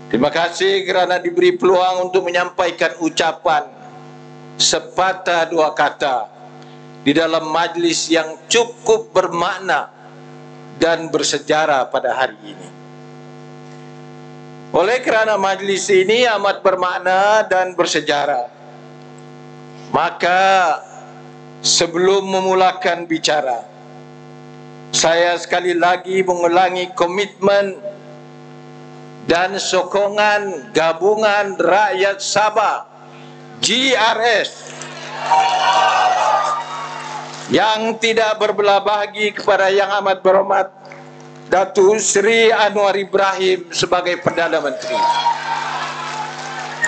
Terima kasih kerana diberi peluang untuk menyampaikan ucapan sepatah dua kata di dalam majlis yang cukup bermakna dan bersejarah pada hari ini. Oleh kerana majlis ini amat bermakna dan bersejarah, maka sebelum memulakan bicara, saya sekali lagi mengulangi komitmen dan sokongan Gabungan Rakyat Sabah GRS yang tidak berbelah bagi kepada Yang Amat Berhormat Datuk Seri Anwar Ibrahim sebagai Perdana Menteri,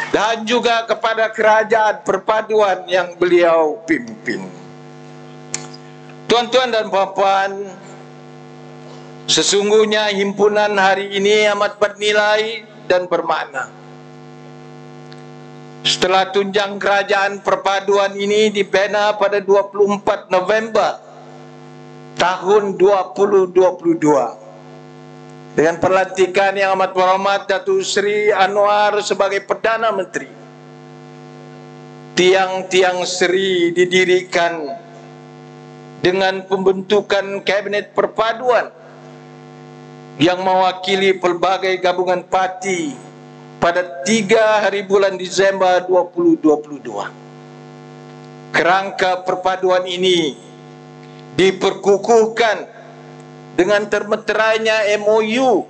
dan juga kepada kerajaan perpaduan yang beliau pimpin. Tuan-tuan dan puan-puan, sesungguhnya himpunan hari ini amat bernilai dan bermakna. Setelah tunjang kerajaan perpaduan ini dibina pada 24 November tahun 2022 dengan pelantikan Yang Amat Berhormat Datuk Seri Anwar sebagai Perdana Menteri, tiang-tiang seri didirikan dengan pembentukan Kabinet Perpaduan yang mewakili pelbagai gabungan parti pada 3 hari bulan Disember 2022. Kerangka perpaduan ini diperkukuhkan dengan termeterainya MOU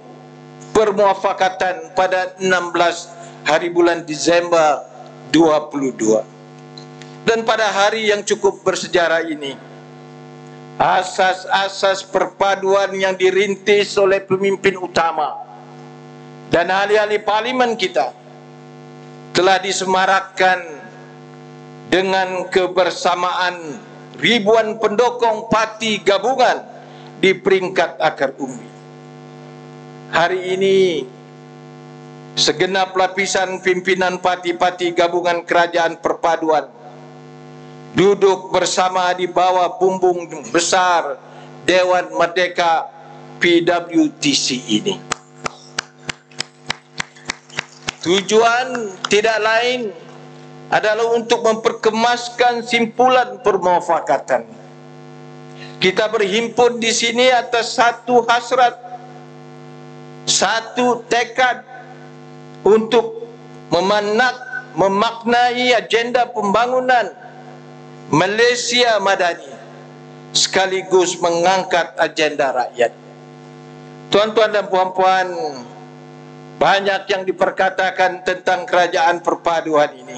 permuafakatan pada 16 hari bulan Disember 2022. Dan pada hari yang cukup bersejarah ini, asas-asas perpaduan yang dirintis oleh pemimpin utama dan ahli-ahli parlimen kita telah disemarakkan dengan kebersamaan ribuan pendukung parti gabungan di peringkat akar umbi. Hari ini, segenap lapisan pimpinan parti-parti gabungan kerajaan perpaduan duduk bersama di bawah bumbung besar Dewan Merdeka PWTC ini. Tujuan tidak lain adalah untuk memperkemaskan simpulan permufakatan. Kita berhimpun di sini atas satu hasrat, satu tekad untuk memaknai agenda pembangunan Malaysia Madani sekaligus mengangkat agenda rakyat. Tuan-tuan dan puan-puan, banyak yang diperkatakan tentang kerajaan perpaduan ini.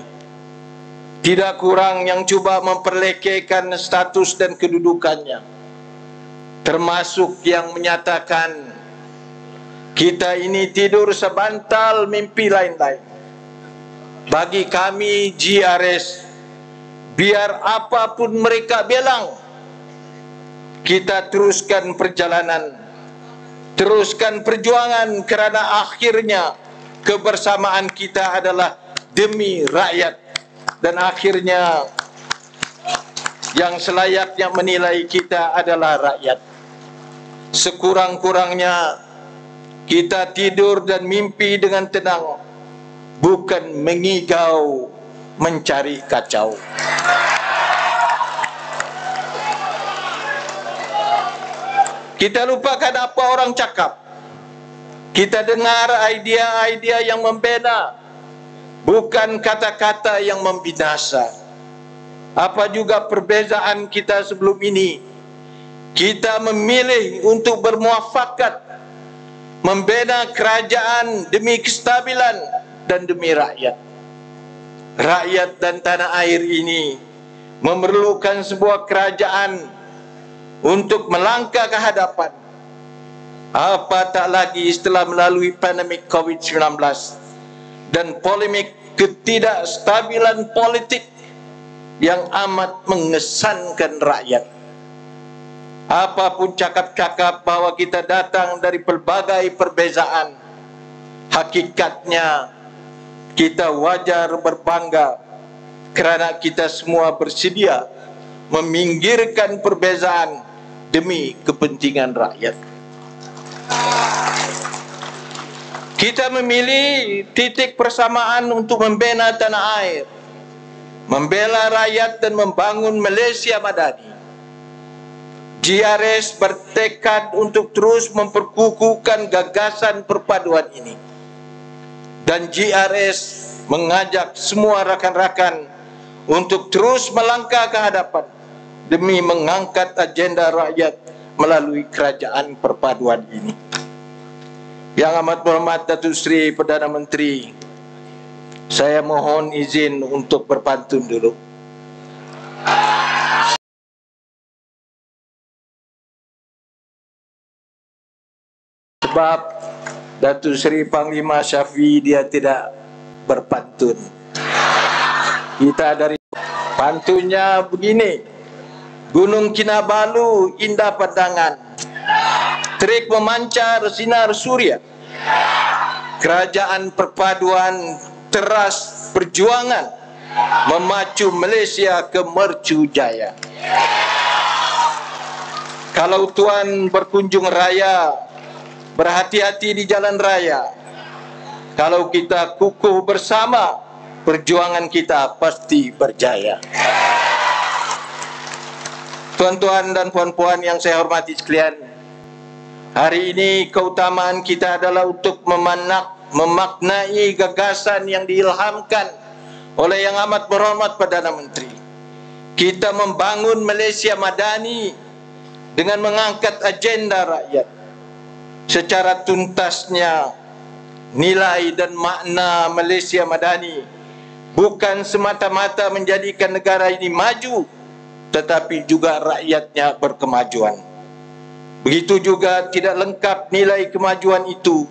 Tidak kurang yang cuba memperlekehkan status dan kedudukannya, termasuk yang menyatakan kita ini tidur sebantal mimpi lain-lain. Bagi kami GRS, biar apapun mereka bilang, kita teruskan perjalanan, teruskan perjuangan, kerana akhirnya kebersamaan kita adalah demi rakyat. Dan akhirnya yang selayaknya menilai kita adalah rakyat. Sekurang-kurangnya kita tidur dan mimpi dengan tenang, bukan mengigau mencari kacau. Kita lupakan apa orang cakap. Kita dengar idea-idea yang membina, bukan kata-kata yang membinasa. Apa juga perbezaan kita sebelum ini, kita memilih untuk bermuafakat membina kerajaan demi kestabilan dan demi rakyat. Rakyat dan tanah air ini memerlukan sebuah kerajaan untuk melangkah ke hadapan. Apa tak lagi setelah melalui pandemik COVID-19 dan polemik ketidakstabilan politik yang amat mengesankan rakyat. Apapun cakap-cakap bahawa kita datang dari pelbagai perbezaan, hakikatnya kita wajar berbangga kerana kita semua bersedia meminggirkan perbezaan demi kepentingan rakyat. Kita memilih titik persamaan untuk membina tanah air, membela rakyat dan membangun Malaysia Madani. GRS bertekad untuk terus memperkukuhkan gagasan perpaduan ini. Dan GRS mengajak semua rakan-rakan untuk terus melangkah ke hadapan demi mengangkat agenda rakyat melalui kerajaan perpaduan ini. Yang amat berhormat Datuk Seri Perdana Menteri, saya mohon izin untuk berpantun dulu. Sebab Datuk Seri Panglima Shafie dia tidak berpantun. Kita dari pantunnya begini. Gunung Kinabalu indah pandangan, terik memancar sinar surya. Kerajaan perpaduan teras perjuangan memacu Malaysia ke mercu jaya. Kalau tuan berkunjung raya, berhati-hati di jalan raya. Kalau kita kukuh bersama, perjuangan kita pasti berjaya. Tuan-tuan dan puan-puan yang saya hormati sekalian, hari ini keutamaan kita adalah untuk memaknai gagasan yang diilhamkan oleh Yang Amat Berhormat Perdana Menteri. Kita membangun Malaysia Madani dengan mengangkat agenda rakyat. Secara tuntasnya, nilai dan makna Malaysia Madani bukan semata-mata menjadikan negara ini maju, tetapi juga rakyatnya berkemajuan. Begitu juga tidak lengkap nilai kemajuan itu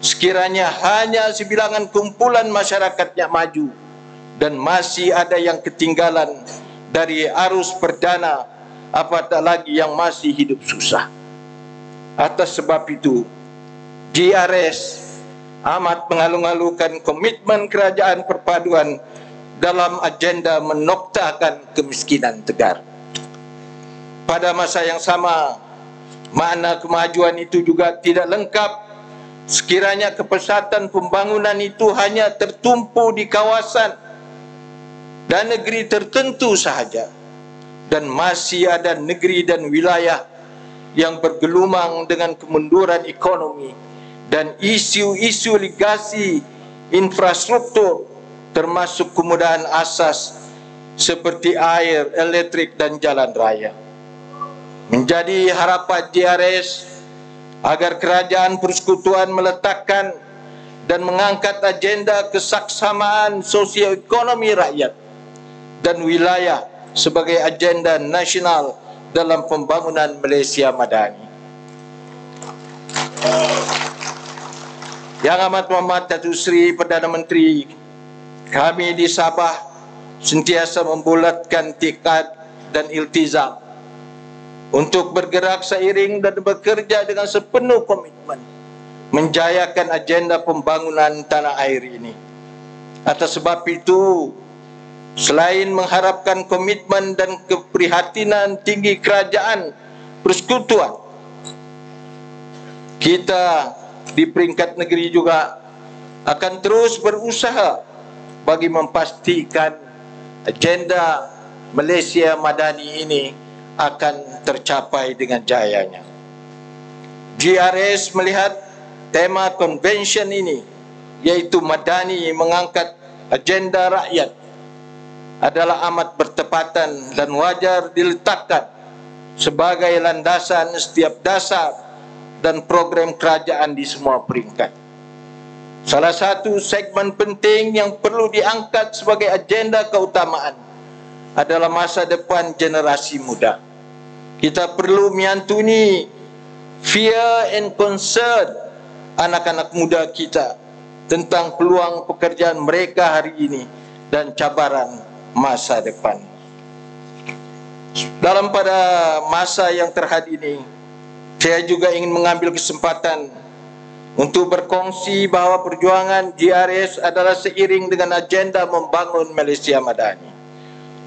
sekiranya hanya sebilangan kumpulan masyarakatnya maju dan masih ada yang ketinggalan dari arus perdana, apatah lagi yang masih hidup susah. Atas sebab itu, GRS amat mengalu-alukan komitmen kerajaan perpaduan dalam agenda menoktakan kemiskinan tegar. Pada masa yang sama, makna kemajuan itu juga tidak lengkap sekiranya kepesatan pembangunan itu hanya tertumpu di kawasan dan negeri tertentu sahaja, dan masih ada negeri dan wilayah yang bergelumang dengan kemunduran ekonomi dan isu-isu legasi infrastruktur, termasuk kemudahan asas seperti air, elektrik dan jalan raya. Menjadi harapan GRS agar kerajaan persekutuan meletakkan dan mengangkat agenda kesaksamaan sosioekonomi rakyat dan wilayah sebagai agenda nasional dalam pembangunan Malaysia Madani. Yang Amat Berhormat Datuk Seri Perdana Menteri, kami di Sabah sentiasa membulatkan tekad dan iltizam untuk bergerak seiring dan bekerja dengan sepenuh komitmen menjayakan agenda pembangunan tanah air ini. Atas sebab itu, selain mengharapkan komitmen dan keprihatinan tinggi kerajaan persekutuan, kita di peringkat negeri juga akan terus berusaha bagi memastikan agenda Malaysia Madani ini akan tercapai dengan jayanya. GRS melihat tema konvensyen ini, yaitu Madani mengangkat agenda rakyat, adalah amat bertepatan dan wajar diletakkan sebagai landasan setiap dasar dan program kerajaan di semua peringkat. Salah satu segmen penting yang perlu diangkat sebagai agenda keutamaan adalah masa depan generasi muda. Kita perlu menyantuni fear and concern anak-anak muda kita tentang peluang pekerjaan mereka hari ini dan cabaran masa depan. Dalam pada masa yang terhad ini, saya juga ingin mengambil kesempatan untuk berkongsi bahawa perjuangan GRS adalah seiring dengan agenda membangun Malaysia Madani.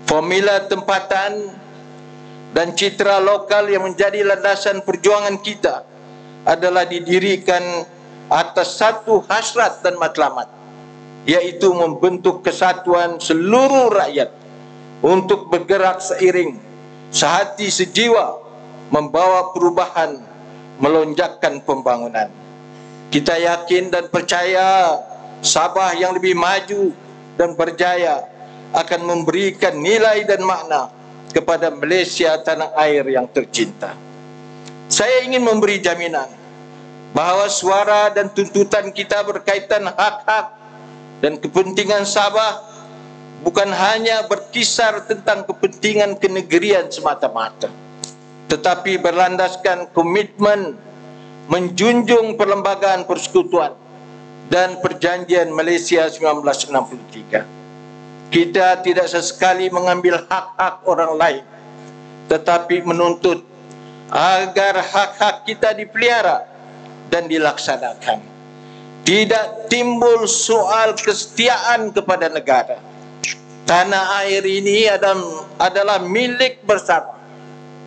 Formula tempatan dan citra lokal yang menjadi landasan perjuangan kita adalah didirikan atas satu hasrat dan matlamat, yaitu membentuk kesatuan seluruh rakyat untuk bergerak seiring, sehati sejiwa, membawa perubahan, melonjakkan pembangunan. Kita yakin dan percaya Sabah yang lebih maju dan berjaya akan memberikan nilai dan makna kepada Malaysia tanah air yang tercinta. Saya ingin memberi jaminan bahawa suara dan tuntutan kita berkaitan hak-hak dan kepentingan Sabah bukan hanya berkisar tentang kepentingan kenegerian semata-mata, tetapi berlandaskan komitmen menjunjung perlembagaan persekutuan dan perjanjian Malaysia 1963. Kita tidak sesekali mengambil hak-hak orang lain, tetapi menuntut agar hak-hak kita dipelihara dan dilaksanakan. Tidak timbul soal kesetiaan kepada negara. Tanah air ini adalah milik bersama.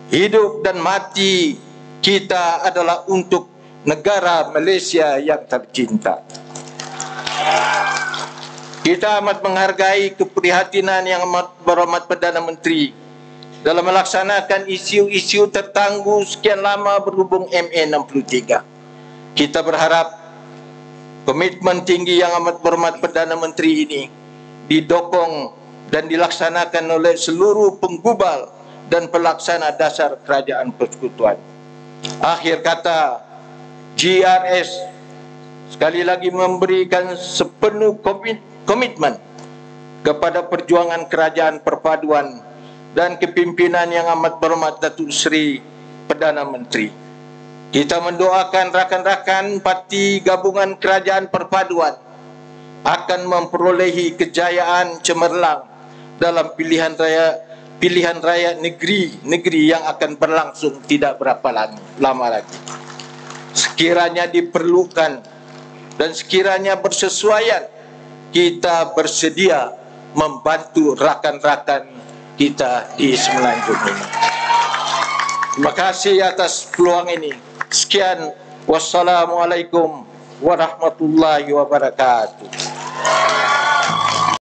Hidup dan mati kita adalah untuk negara Malaysia yang tercinta. Kita amat menghargai keprihatinan yang amat berhormat Perdana Menteri dalam melaksanakan isu-isu tertangguh sekian lama berhubung MA63. Kita berharap komitmen tinggi yang amat berhormat Perdana Menteri ini didokong dan dilaksanakan oleh seluruh penggubal dan pelaksana dasar kerajaan persekutuan. Akhir kata, GRS sekali lagi memberikan sepenuh komitmen kepada perjuangan kerajaan perpaduan dan kepimpinan yang amat berhormat Datuk Seri Perdana Menteri. Kita mendoakan rakan-rakan parti gabungan kerajaan perpaduan akan memperolehi kejayaan cemerlang dalam pilihan raya negeri yang akan berlangsung tidak berapa lama lagi. Sekiranya diperlukan dan sekiranya bersesuaian, kita bersedia membantu rakan-rakan kita di semenanjung ini. Terima kasih atas peluang ini. Sekian, wassalamualaikum warahmatullahi wabarakatuh.